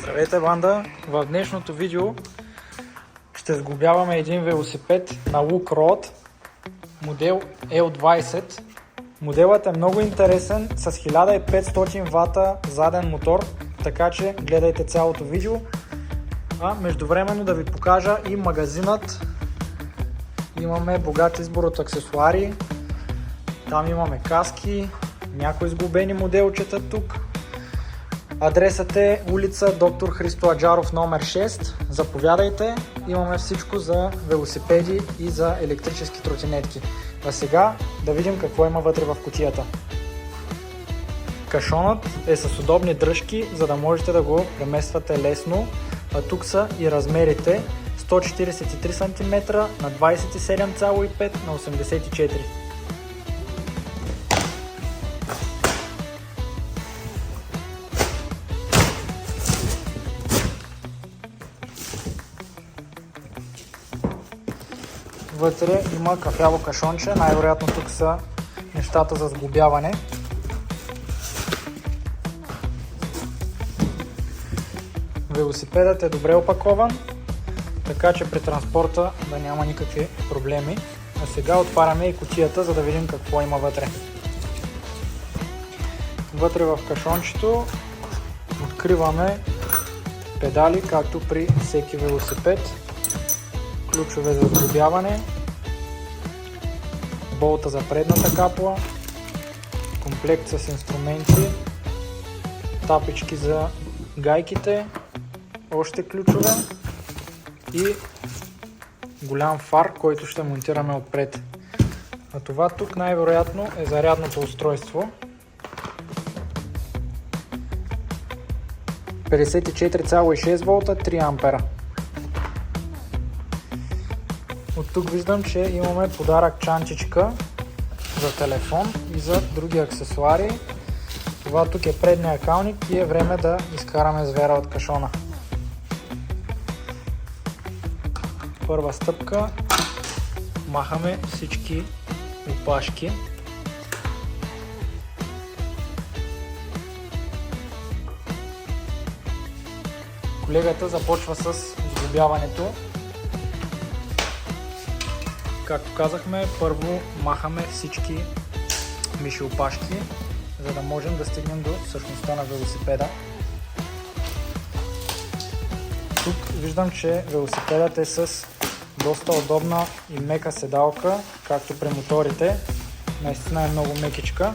Здравейте, банда! В днешното видео ще сглобяваме един велосипед на Look Road, модел L20. Моделът е много интересен, с 1500 вата заден мотор, така че гледайте цялото видео. А междувременно да ви покажа и магазинът. Имаме богат избор от аксесуари, там имаме каски, някои сглобени моделчета тук. Адресът е улица Доктор Христо Аджаров номер 6. Заповядайте, имаме всичко за велосипеди и за електрически тротинетки. А сега да видим какво има вътре в кутията. Кашонът е с удобни дръжки, за да можете да го премествате лесно. А тук са и размерите: 143 см на 27,5 на 84. Вътре има кафяво кашонче, най-вероятно тук са нещата за сглобяване. Велосипедът е добре опакован, така че при транспорта да няма никакви проблеми. А сега отваряме и кутията, за да видим какво има вътре. Вътре в кашончето откриваме педали, както при всеки велосипед, ключове за сглобяване, болта за предната капла, комплект с инструменти, тапички за гайките, още ключове и голям фар, който ще монтираме отпред. А това тук най-вероятно е зарядното устройство. 54,6 волта, 3 ампера. От тук виждам, че имаме подарък чантичка за телефон и за други аксесуари. Това тук е предния калник и е време да изкараме звера от кашона. Първа стъпка, махаме всички опашки. Колегата започва с сглобяването. Както казахме, първо махаме всички миши опашки, за да можем да стигнем до същността на велосипеда. Тук виждам, че велосипедът е с доста удобна и мека седалка, както при моторите. Наистина е много мекичка.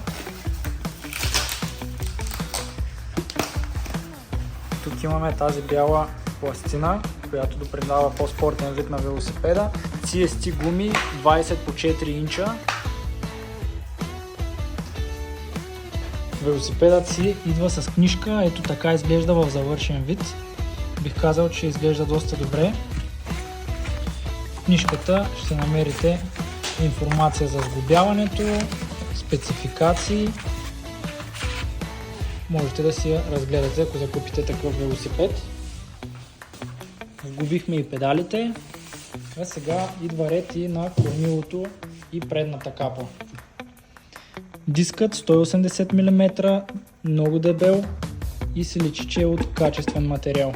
Тук имаме тази бяла пластина, която допринава по-спортен вид на велосипеда. CST гуми 20 по 4 инча. Велосипедът си идва с книжка, ето така изглежда в завършен вид. Бих казал, че изглежда доста добре. В книжката ще намерите информация за сглобяването, спецификации. Можете да си я разгледате, ако закупите такъв велосипед. Сглобихме и педалите, а сега идва ред и на кормилото и предната капа. Дискът 180 мм, много дебел и се личи, че е от качествен материал.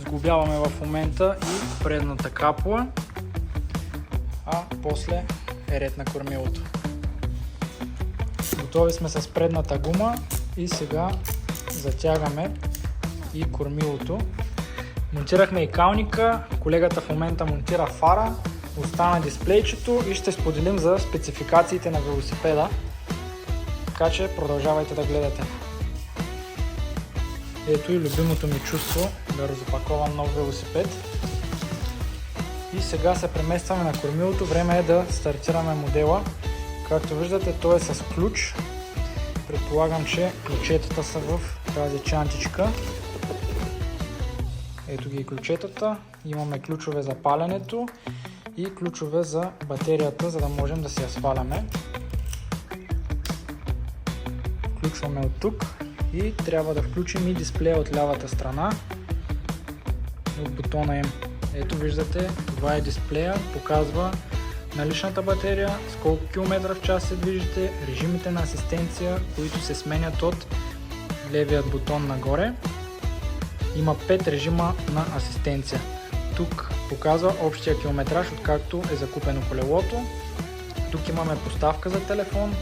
Сглобяваме в момента и предната капла, а после е ред на кормилото. Готови сме с предната гума и сега затягаме и кормилото. Монтирахме и калника, колегата в момента монтира фара, остана дисплейчето и ще споделим за спецификациите на велосипеда, така че продължавайте да гледате. Ето и любимото ми чувство да разопаковам нов велосипед. И сега се преместваме на кормилото, време е да стартираме модела. Както виждате, той е с ключ. Предполагам, че ключетата са в тази чантичка. Ето ги и ключетата. Имаме ключове за паленето и ключове за батерията, за да можем да си я сваляме. Включваме от тук и трябва да включим и дисплея от лявата страна от бутона им. Ето виждате, това е дисплея, показва наличната батерия, с колко километра в час се движите, режимите на асистенция, които се сменят от левият бутон нагоре. Има 5 режима на асистенция. Тук показва общия километраж, откакто е закупено колелото. Тук имаме поставка за телефон,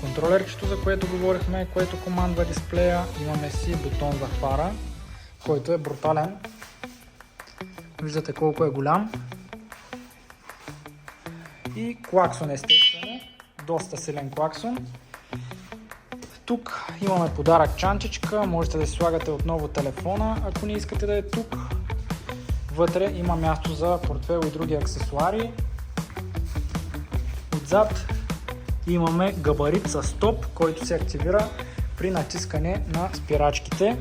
контролерчето, за което говорихме, което командва дисплея. Имаме си бутон за фара, който е брутален. Виждате колко е голям. И клаксон, естествено. Доста силен клаксон. Тук имаме подарък чантичка. Можете да си слагате отново телефона, ако не искате да е тук. Вътре има място за портфел и други аксесуари. Отзад имаме габарит с стоп, който се активира при натискане на спирачките.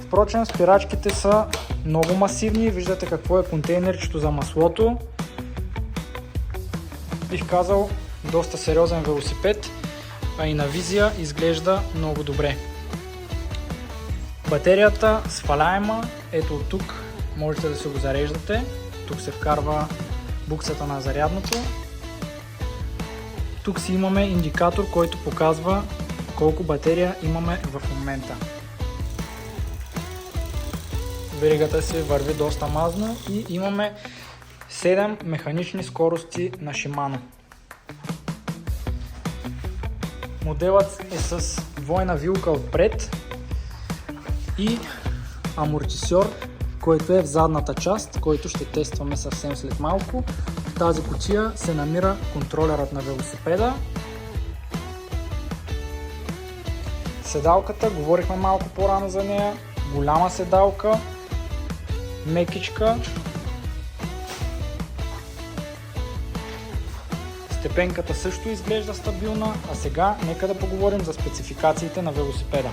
Впрочем, спирачките са много масивни. Виждате какво е контейнерчето за маслото. Бих казал, доста сериозен велосипед, а и на визия изглежда много добре. Батерията сваляема, ето от тук можете да се го зареждате. Тук се вкарва буксата на зарядното. Тук си имаме индикатор, който показва колко батерия имаме в момента. Веригата си върви доста мазно и имаме 7 механични скорости на Shimano. Моделът е с двойна вилка отпред и амортисьор, който е в задната част, който ще тестваме съвсем след малко. В тази кутия се намира контролерът на велосипеда. Седалката, говорихме малко по-рано за нея. Голяма седалка, мекичка. Степенката също изглежда стабилна, а сега нека да поговорим за спецификациите на велосипеда.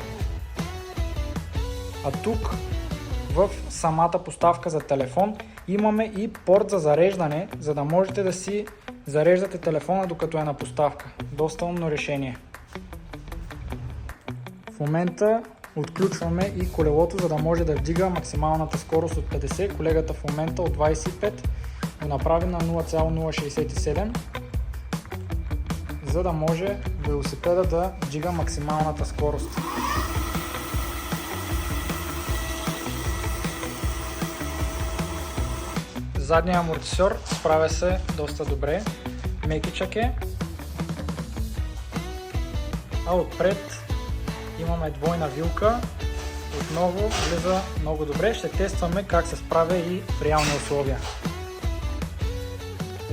А тук в самата поставка за телефон имаме и порт за зареждане, за да можете да си зареждате телефона докато е на поставка. Доста умно решение. В момента отключваме и колелото, за да може да вдига максималната скорост от 50. Колегата в момента от 25 го направи на 0,067, за да може велосипеда да вдига максималната скорост. Задният амортисьор справя се доста добре, мекичък е, а отпред имаме двойна вилка, отново влиза много добре. Ще тестваме как се справя и в реални условия.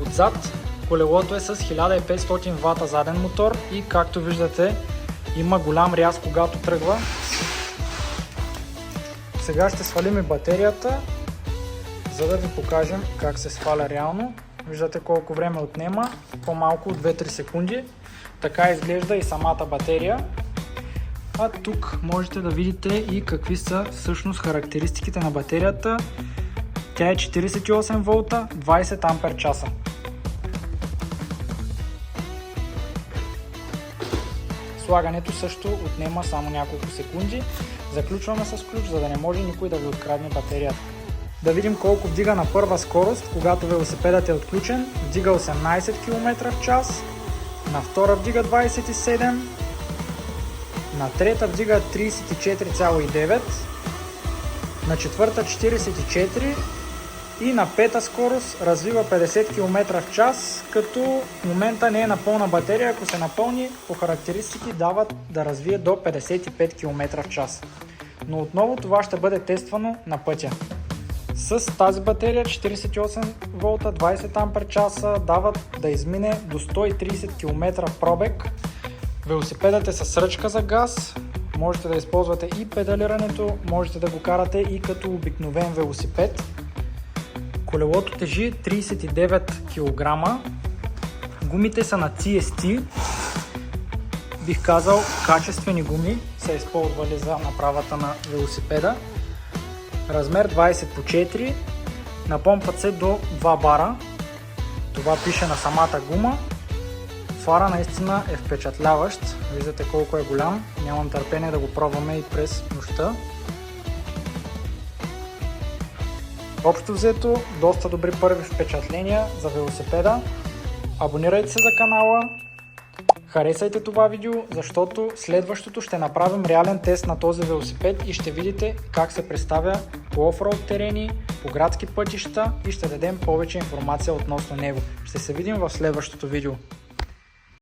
Отзад колелото е с 1500 вата заден мотор и както виждате има голям ряз, когато тръгва. Сега ще свалим и батерията, за да ви покажем как се сваля реално. Виждате колко време отнема, по-малко от 2-3 секунди. Така изглежда и самата батерия. А тук можете да видите и какви са всъщност характеристиките на батерията. Тя е 48 волта, 20 ампер часа. Слагането също отнема само няколко секунди. Заключваме с ключ, за да не може никой да ви открадне батерията. Да видим колко вдига на първа скорост, когато велосипедът е отключен. Вдига 18 км в час, на втора вдига 27, на трета вдига 34,9, на четвърта 44 и на пета скорост развива 50 км в час, като в момента не е на пълна батерия. Ако се напълни, по характеристики дават да развие до 55 км в час. Но отново това ще бъде тествано на пътя. С тази батерия 48 волта, 20 ампер часа дават да измине до 130 км пробег. Велосипедът е с ръчка за газ, можете да използвате и педалирането, можете да го карате и като обикновен велосипед. Колелото тежи 39 кг, гумите са на CST, бих казал качествени гуми са използвали за направата на велосипеда. Размер 20 по 4, напомпат се до 2 бара, това пише на самата гума. Фара наистина е впечатляващ, виждате колко е голям, нямам търпение да го пробваме и през нощта. Общо взето, доста добри първи впечатления за велосипеда. Абонирайте се за канала, Харесайте това видео, защото следващото ще направим реален тест на този велосипед и ще видите как се представя по офроуд терени, по градски пътища и ще дадем повече информация относно него. Ще се видим в следващото видео.